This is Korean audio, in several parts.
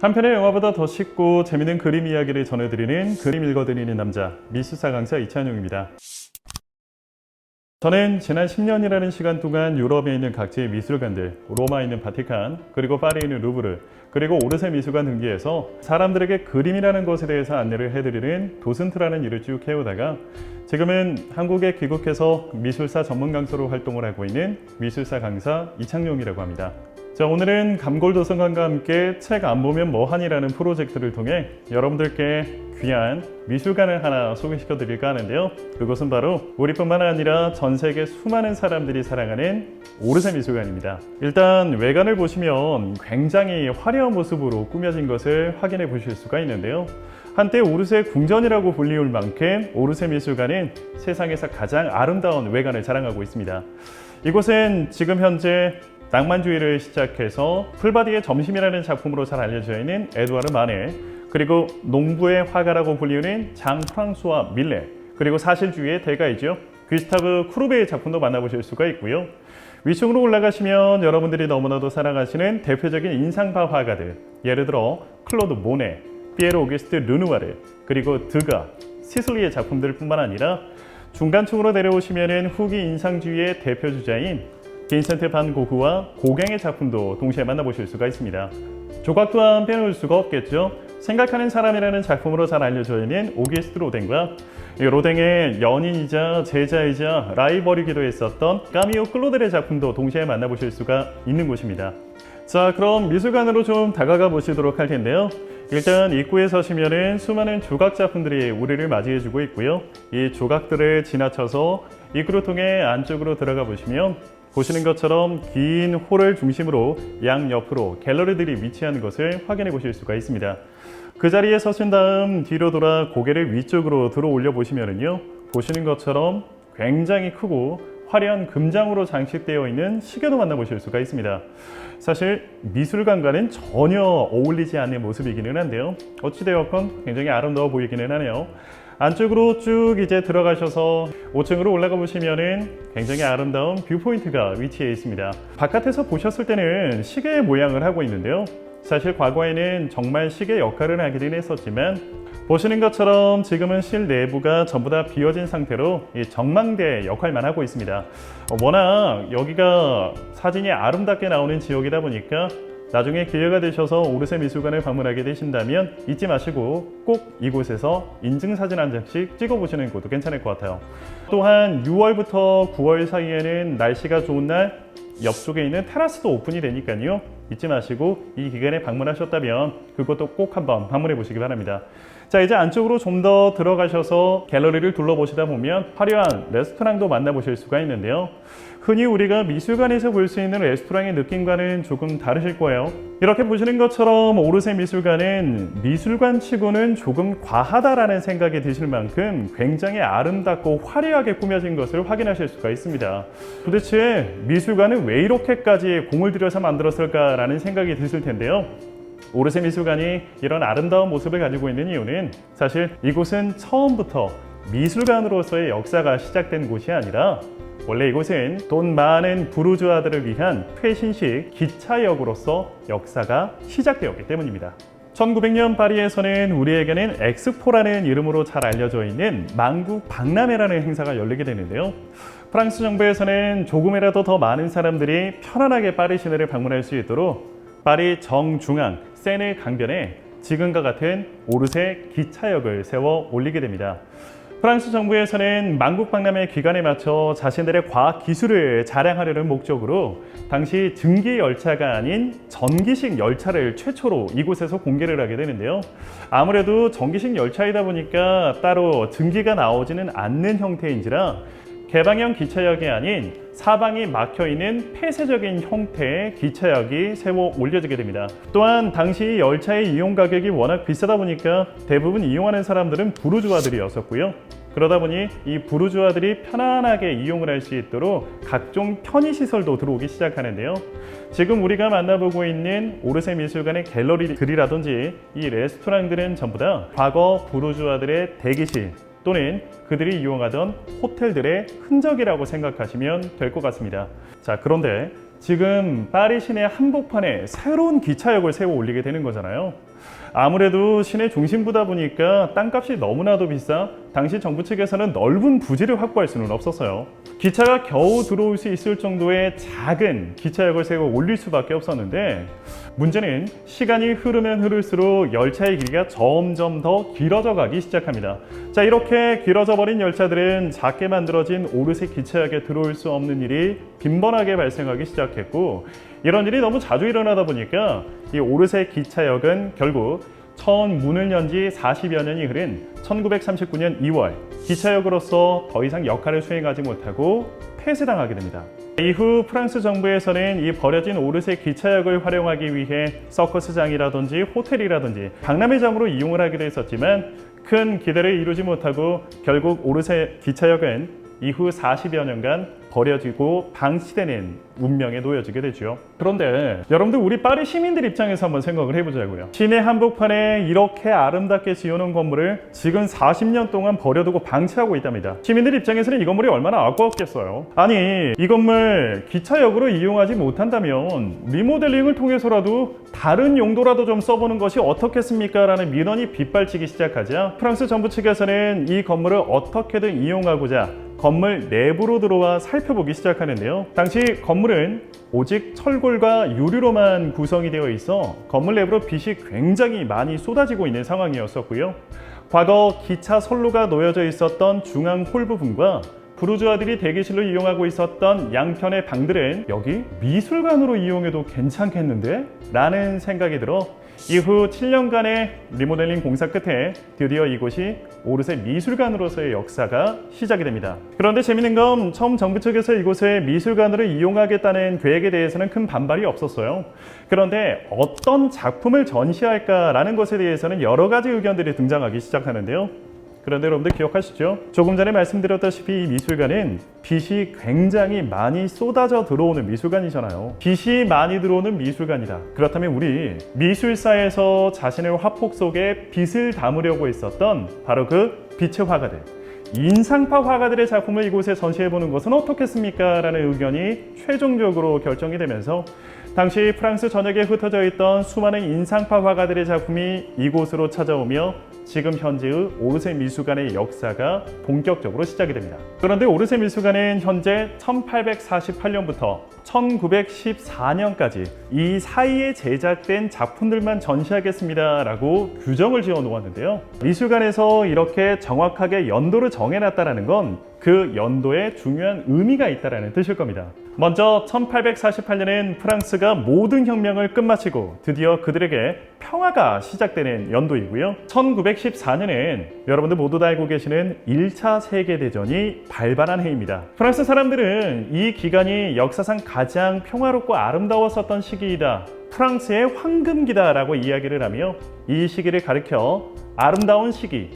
한편의 영화보다 더 쉽고 재밌는 그림 이야기를 전해드리는 그림 읽어드리는 남자, 미술사 강사 이찬용입니다. 저는 지난 10년이라는 시간 동안 유럽에 있는 각지의 미술관들, 로마에 있는 바티칸, 그리고 파리에 있는 루브르, 그리고 오르세 미술관 등지에서 사람들에게 그림이라는 것에 대해서 안내를 해드리는 도슨트라는 일을 쭉 해오다가 지금은 한국에 귀국해서 미술사 전문 강사로 활동을 하고 있는 미술사 강사 이창용이라고 합니다. 자, 오늘은 감골도서관과 함께 책 안 보면 뭐하니라는 프로젝트를 통해 여러분들께 귀한 미술관을 하나 소개시켜 드릴까 하는데요. 그것은 바로 우리뿐만 아니라 전 세계 수많은 사람들이 사랑하는 오르세 미술관입니다. 일단 외관을 보시면 굉장히 화려한 모습으로 꾸며진 것을 확인해 보실 수가 있는데요. 한때 오르세 궁전이라고 불리울 만큼 오르세 미술관은 세상에서 가장 아름다운 외관을 자랑하고 있습니다. 이곳은 지금 현재 낭만주의를 시작해서 풀바디의 점심이라는 작품으로 잘 알려져 있는 에두아르 마네, 그리고 농부의 화가라고 불리우는 장 프랑수와 밀레, 그리고 사실주의의 대가이죠. 귀스타브 쿠르베의 작품도 만나보실 수가 있고요. 위층으로 올라가시면 여러분들이 너무나도 사랑하시는 대표적인 인상파 화가들, 예를 들어 클로드 모네, 피에르 오기스트 르누아르, 그리고 드가, 시슬리의 작품들 뿐만 아니라 중간층으로 내려오시면 후기 인상주의의 대표주자인 빈센트 반 고흐와 고갱의 작품도 동시에 만나보실 수가 있습니다. 조각 또한 빼놓을 수가 없겠죠. 생각하는 사람이라는 작품으로 잘 알려져 있는 오기스트 로댕과 로댕의 연인이자 제자이자 라이벌이기도 했었던 까미오 클로델의 작품도 동시에 만나보실 수가 있는 곳입니다. 자, 그럼 미술관으로 좀 다가가 보시도록 할 텐데요. 일단 입구에 서시면은 수많은 조각 작품들이 우리를 맞이해주고 있고요. 이 조각들을 지나쳐서 입구를 통해 안쪽으로 들어가 보시면 보시는 것처럼 긴 홀을 중심으로 양옆으로 갤러리들이 위치한 것을 확인해 보실 수가 있습니다. 그 자리에 서신 다음 뒤로 돌아 고개를 위쪽으로 들어 올려 보시면은요, 보시는 것처럼 굉장히 크고 화려한 금장으로 장식되어 있는 시계도 만나보실 수가 있습니다. 사실 미술관과는 전혀 어울리지 않는 모습이기는 한데요. 어찌되었건 굉장히 아름다워 보이기는 하네요. 안쪽으로 쭉 이제 들어가셔서 5층으로 올라가 보시면은 굉장히 아름다운 뷰포인트가 위치해 있습니다. 바깥에서 보셨을 때는 시계의 모양을 하고 있는데요. 사실 과거에는 정말 시계 역할을 하기는 했었지만 보시는 것처럼 지금은 실내부가 전부 다 비어진 상태로 전망대 역할만 하고 있습니다. 워낙 여기가 사진이 아름답게 나오는 지역이다 보니까 나중에 기회가 되셔서 오르세 미술관을 방문하게 되신다면 잊지 마시고 꼭 이곳에서 인증사진 한 장씩 찍어보시는 것도 괜찮을 것 같아요. 또한 6월부터 9월 사이에는 날씨가 좋은 날 옆쪽에 있는 테라스도 오픈이 되니까요. 잊지 마시고 이 기간에 방문하셨다면 그것도 꼭 한번 방문해 보시기 바랍니다. 자, 이제 안쪽으로 좀 더 들어가셔서 갤러리를 둘러보시다 보면 화려한 레스토랑도 만나보실 수가 있는데요. 흔히 우리가 미술관에서 볼 수 있는 레스토랑의 느낌과는 조금 다르실 거예요. 이렇게 보시는 것처럼 오르세 미술관은 미술관 치고는 조금 과하다라는 생각이 드실 만큼 굉장히 아름답고 화려하게 꾸며진 것을 확인하실 수가 있습니다. 도대체 미술관은 왜 이렇게까지 공을 들여서 만들었을까라는 생각이 드실 텐데요. 오르세 미술관이 이런 아름다운 모습을 가지고 있는 이유는 사실 이곳은 처음부터 미술관으로서의 역사가 시작된 곳이 아니라 원래 이곳은 돈 많은 부르주아들을 위한 최신식 기차역으로서 역사가 시작되었기 때문입니다. 1900년 파리에서는 우리에게는 엑스포라는 이름으로 잘 알려져 있는 만국 박람회라는 행사가 열리게 되는데요. 프랑스 정부에서는 조금이라도 더 많은 사람들이 편안하게 파리 시내를 방문할 수 있도록 파리 정중앙 세네 강변에 지금과 같은 오르세 기차역을 세워 올리게 됩니다. 프랑스 정부에서는 만국 박람회 기간에 맞춰 자신들의 과학 기술을 자랑하려는 목적으로 당시 증기 열차가 아닌 전기식 열차를 최초로 이곳에서 공개를 하게 되는데요. 아무래도 전기식 열차이다 보니까 따로 증기가 나오지는 않는 형태인지라 개방형 기차역이 아닌 사방이 막혀있는 폐쇄적인 형태의 기차역이 세워 올려지게 됩니다. 또한 당시 열차의 이용 가격이 워낙 비싸다 보니까 대부분 이용하는 사람들은 부르주아들이었었고요. 그러다 보니 이 부르주아들이 편안하게 이용을 할 수 있도록 각종 편의시설도 들어오기 시작하는데요. 지금 우리가 만나보고 있는 오르세 미술관의 갤러리들이라든지 이 레스토랑들은 전부 다 과거 부르주아들의 대기실 또는 그들이 이용하던 호텔들의 흔적이라고 생각하시면 될 것 같습니다. 자, 그런데 지금 파리 시내 한복판에 새로운 기차역을 세워 올리게 되는 거잖아요. 아무래도 시내 중심부다 보니까 땅값이 너무나도 비싸 당시 정부 측에서는 넓은 부지를 확보할 수는 없었어요. 기차가 겨우 들어올 수 있을 정도의 작은 기차역을 세워 올릴 수밖에 없었는데, 문제는 시간이 흐르면 흐를수록 열차의 길이가 점점 더 길어져 가기 시작합니다. 자, 이렇게 길어져 버린 열차들은 작게 만들어진 오르세 기차역에 들어올 수 없는 일이 빈번하게 발생하기 시작했고, 이런 일이 너무 자주 일어나다 보니까 이 오르세 기차역은 결국 처음 문을 연 지 40여 년이 흐른 1939년 2월 기차역으로서 더 이상 역할을 수행하지 못하고 폐쇄당하게 됩니다. 이후 프랑스 정부에서는 이 버려진 오르세 기차역을 활용하기 위해 서커스장이라든지 호텔이라든지 박람회장으로 이용을 하기도 했었지만 큰 기대를 이루지 못하고 결국 오르세 기차역은 이후 40여 년간 버려지고 방치되는 운명에 놓여지게 되죠. 그런데 여러분들, 우리 파리 시민들 입장에서 한번 생각을 해보자고요. 시내 한복판에 이렇게 아름답게 지어놓은 건물을 지금 40년 동안 버려두고 방치하고 있답니다. 시민들 입장에서는 이 건물이 얼마나 아까웠겠어요. 아니, 이 건물 기차역으로 이용하지 못한다면 리모델링을 통해서라도 다른 용도라도 좀 써보는 것이 어떻겠습니까? 라는 민원이 빗발치기 시작하자 프랑스 정부 측에서는 이 건물을 어떻게든 이용하고자 건물 내부로 들어와 살펴보기 시작하는데요. 당시 건물은 오직 철골과 유리로만 구성이 되어 있어 건물 내부로 빛이 굉장히 많이 쏟아지고 있는 상황이었었고요. 과거 기차 선로가 놓여져 있었던 중앙 홀 부분과 부르주아들이 대기실로 이용하고 있었던 양편의 방들은 여기 미술관으로 이용해도 괜찮겠는데? 라는 생각이 들어 이후 7년간의 리모델링 공사 끝에 드디어 이곳이 오르세 미술관으로서의 역사가 시작이 됩니다. 그런데 재밌는 건 처음 정부 측에서 이곳을 미술관으로 이용하겠다는 계획에 대해서는 큰 반발이 없었어요. 그런데 어떤 작품을 전시할까라는 것에 대해서는 여러 가지 의견들이 등장하기 시작하는데요. 그런데 여러분들 기억하시죠? 조금 전에 말씀드렸다시피 이 미술관은 빛이 굉장히 많이 쏟아져 들어오는 미술관이잖아요. 빛이 많이 들어오는 미술관이다. 그렇다면 우리 미술사에서 자신의 화폭 속에 빛을 담으려고 했었던 바로 그 빛의 화가들, 인상파 화가들의 작품을 이곳에 전시해보는 것은 어떻겠습니까? 라는 의견이 최종적으로 결정이 되면서 당시 프랑스 전역에 흩어져 있던 수많은 인상파 화가들의 작품이 이곳으로 찾아오며 지금 현재의 오르세 미술관의 역사가 본격적으로 시작이 됩니다. 그런데 오르세 미술관은 현재 1848년부터 1914년까지 이 사이에 제작된 작품들만 전시하겠습니다 라고 규정을 지어 놓았는데요. 미술관에서 이렇게 정확하게 연도를 정해놨다는 건 그 연도에 중요한 의미가 있다는 뜻일 겁니다. 먼저 1848년엔 프랑스가 모든 혁명을 끝마치고 드디어 그들에게 평화가 시작되는 연도이고요. 1914년엔 여러분들 모두 다 알고 계시는 1차 세계대전이 발발한 해입니다. 프랑스 사람들은 이 기간이 역사상 가장 평화롭고 아름다웠었던 시기이다, 프랑스의 황금기다라고 이야기를 하며 이 시기를 가리켜 아름다운 시기,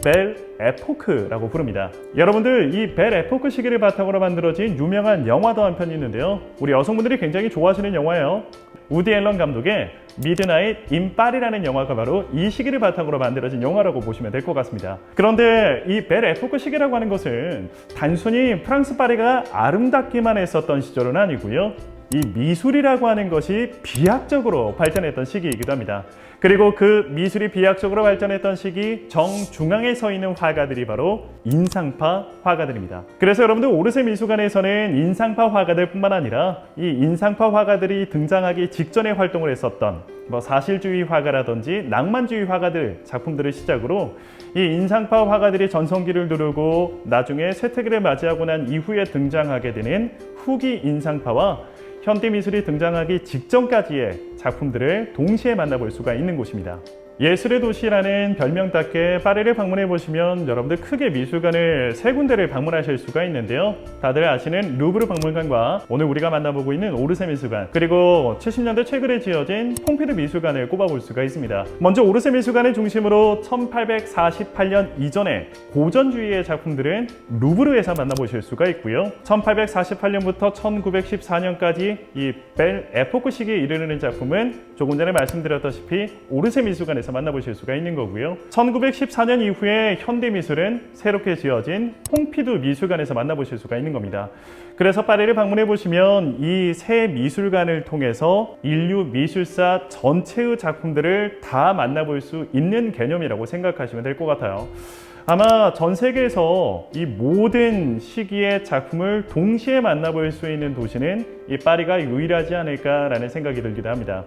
벨 에포크라고 부릅니다. 여러분들, 이 벨 에포크 시기를 바탕으로 만들어진 유명한 영화도 한 편이 있는데요. 우리 여성분들이 굉장히 좋아하시는 영화예요. 우디 앨런 감독의 미드나잇 인 파리라는 영화가 바로 이 시기를 바탕으로 만들어진 영화라고 보시면 될 것 같습니다. 그런데 이 벨 에포크 시기라고 하는 것은 단순히 프랑스 파리가 아름답기만 했었던 시절은 아니고요. 이 미술이라고 하는 것이 비약적으로 발전했던 시기이기도 합니다. 그리고 그 미술이 비약적으로 발전했던 시기 정중앙에 서 있는 화가들이 바로 인상파 화가들입니다. 그래서 여러분들, 오르세 미술관에서는 인상파 화가들 뿐만 아니라 이 인상파 화가들이 등장하기 직전에 활동을 했었던 사실주의 화가라든지 낭만주의 화가들 작품들을 시작으로 이 인상파 화가들이 전성기를 누르고 나중에 쇠퇴기를 맞이하고 난 이후에 등장하게 되는 후기 인상파와 현대미술이 등장하기 직전까지의 작품들을 동시에 만나볼 수가 있는 곳입니다. 예술의 도시라는 별명답게 파리를 방문해 보시면 여러분들 크게 미술관을 세 군데를 방문하실 수가 있는데요. 다들 아시는 루브르 박물관과 오늘 우리가 만나보고 있는 오르세 미술관, 그리고 70년대 최근에 지어진 퐁피드 미술관을 꼽아볼 수가 있습니다. 먼저 오르세 미술관을 중심으로 1848년 이전의 고전주의의 작품들은 루브르에서 만나보실 수가 있고요. 1848년부터 1914년까지 이 벨 에포크 시기에 이르는 작품은 조금 전에 말씀드렸다시피 오르세 미술관에서 미술관에서 만나보실 수가 있는 거고요. 1914년 이후에 현대미술은 새롭게 지어진 퐁피두 미술관에서 만나보실 수가 있는 겁니다. 그래서 파리를 방문해 보시면 이 새 미술관을 통해서 인류 미술사 전체의 작품들을 다 만나볼 수 있는 개념이라고 생각하시면 될 것 같아요. 아마 전 세계에서 이 모든 시기의 작품을 동시에 만나볼 수 있는 도시는 이 파리가 유일하지 않을까라는 생각이 들기도 합니다.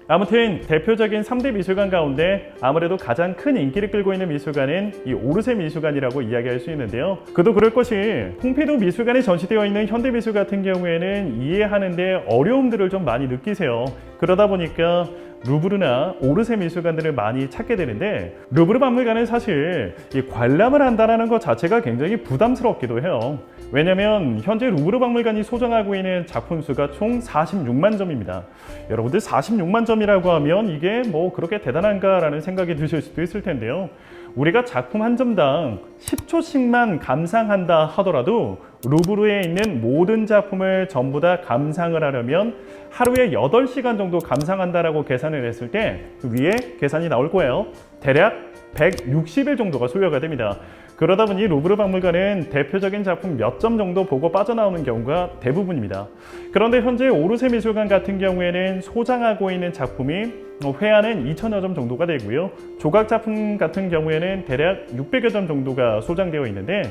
아무튼 대표적인 3대 미술관 가운데 아무래도 가장 큰 인기를 끌고 있는 미술관은 이 오르세 미술관이라고 이야기할 수 있는데요. 그도 그럴 것이 퐁피두 미술관에 전시되어 있는 현대미술 같은 경우에는 이해하는데 어려움들을 좀 많이 느끼세요. 그러다 보니까 루브르나 오르세 미술관들을 많이 찾게 되는데, 루브르 박물관은 사실 이 관람을 한다는 것 자체가 굉장히 부담스럽기도 해요. 왜냐하면 현재 루브르 박물관이 소장하고 있는 작품 수가 총 46만 점입니다. 여러분들 46만 점이라고 하면 이게 뭐 그렇게 대단한가라는 생각이 드실 수도 있을 텐데요. 우리가 작품 한 점당 10초씩만 감상한다 하더라도 루브르에 있는 모든 작품을 전부 다 감상을 하려면 하루에 8시간 정도 감상한다라고 계산을 했을 때 위에 계산이 나올 거예요. 대략 160일 정도가 소요가 됩니다. 그러다 보니 루브르 박물관은 대표적인 작품 몇 점 정도 보고 빠져나오는 경우가 대부분입니다. 그런데 현재 오르세 미술관 같은 경우에는 소장하고 있는 작품이 회화는 2,000여 점 정도가 되고요. 조각 작품 같은 경우에는 대략 600여 점 정도가 소장되어 있는데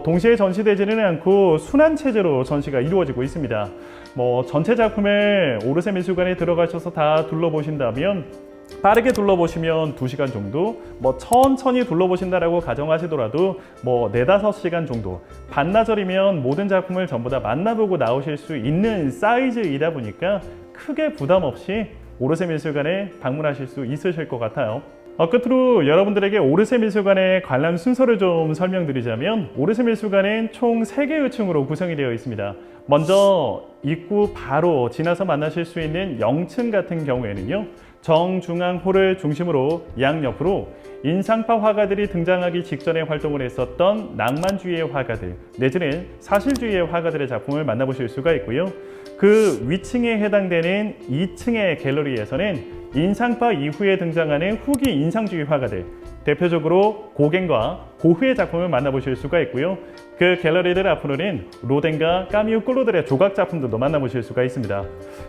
동시에 전시되지는 않고 순환 체제로 전시가 이루어지고 있습니다. 전체 작품을 오르세 미술관에 들어가셔서 다 둘러보신다면 빠르게 둘러보시면 2시간 정도, 천천히 둘러보신다라고 가정하시더라도 4-5시간 정도, 반나절이면 모든 작품을 전부 다 만나보고 나오실 수 있는 사이즈이다 보니까 크게 부담 없이 오르세 미술관에 방문하실 수 있으실 것 같아요. 끝으로 여러분들에게 오르세 미술관의 관람 순서를 좀 설명드리자면, 오르세 미술관은 총 3개의 층으로 구성이 되어 있습니다. 먼저 입구 바로 지나서 만나실 수 있는 0층 같은 경우에는요, 정중앙 홀을 중심으로 양옆으로 인상파 화가들이 등장하기 직전에 활동을 했었던 낭만주의의 화가들 내지는 사실주의의 화가들의 작품을 만나보실 수가 있고요. 그 위층에 해당되는 2층의 갤러리에서는 인상파 이후에 등장하는 후기 인상주의 화가들, 대표적으로 고갱과 고흐의 작품을 만나보실 수가 있고요. 그 갤러리들 앞으로는 로댕과 까미우 꼴로들의 조각 작품들도 만나보실 수가 있습니다.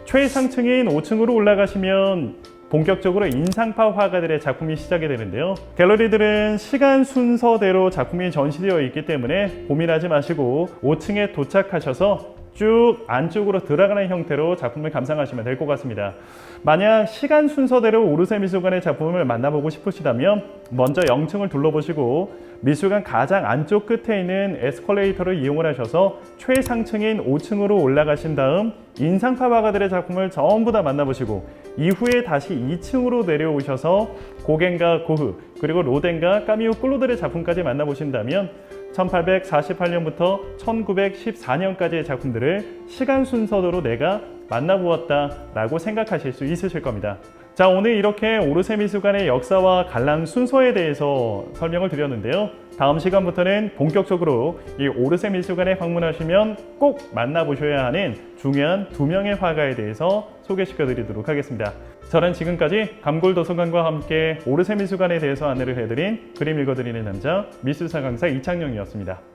최상층인 5층으로 올라가시면 본격적으로 인상파 화가들의 작품이 시작이 되는데요. 갤러리들은 시간 순서대로 작품이 전시되어 있기 때문에 고민하지 마시고 5층에 도착하셔서 쭉 안쪽으로 들어가는 형태로 작품을 감상하시면 될 것 같습니다. 만약 시간 순서대로 오르세 미술관의 작품을 만나보고 싶으시다면 먼저 0층을 둘러보시고 미술관 가장 안쪽 끝에 있는 에스컬레이터를 이용을 하셔서 최상층인 5층으로 올라가신 다음 인상파 화가들의 작품을 전부 다 만나보시고 이후에 다시 2층으로 내려오셔서 고갱과 고흐 그리고 로댕과 까미우 꼴로들의 작품까지 만나보신다면 1848년부터 1914년까지의 작품들을 시간 순서대로 내가 만나보았다라고 생각하실 수 있으실 겁니다. 자, 오늘 이렇게 오르세 미술관의 역사와 관람 순서에 대해서 설명을 드렸는데요. 다음 시간부터는 본격적으로 이 오르세 미술관에 방문하시면 꼭 만나보셔야 하는 중요한 2명의 화가에 대해서 소개시켜 드리도록 하겠습니다. 저는 지금까지 감골도서관과 함께 오르세 미술관에 대해서 안내를 해드린 그림 읽어드리는 남자 미술사 강사 이창영이었습니다.